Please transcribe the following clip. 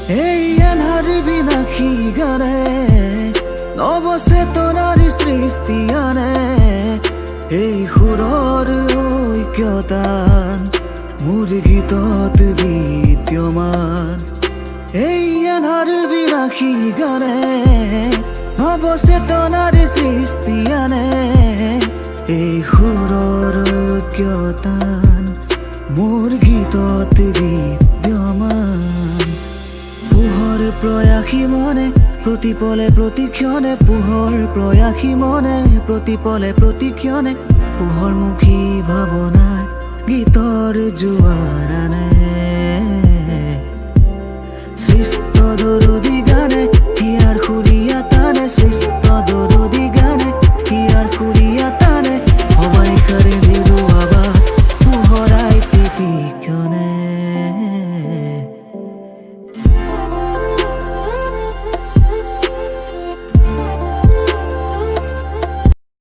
এই এন্ধাৰ বিনাশী গানে নৱচেতনাৰ সৃষ্টি আনে এই সুৰৰ ঐক্যতান মোৰ গীতত বিদ্যমান এই এন্ধাৰ বিনাশী গানে নৱচেতনাৰ সৃষ্টি আনে এই সুৰৰ ঐক্যতান মোৰ গীতত বিদ্যমান পোহৰ প্ৰয়াসী মনে প্ৰতিপলে প্ৰতিক্ষণে পোহৰ প্ৰয়াসী মনে প্ৰতিপলে প্ৰতিক্ষণে পোহৰমুখী ভাৱনাৰ গীতৰ জোৱাৰ আনে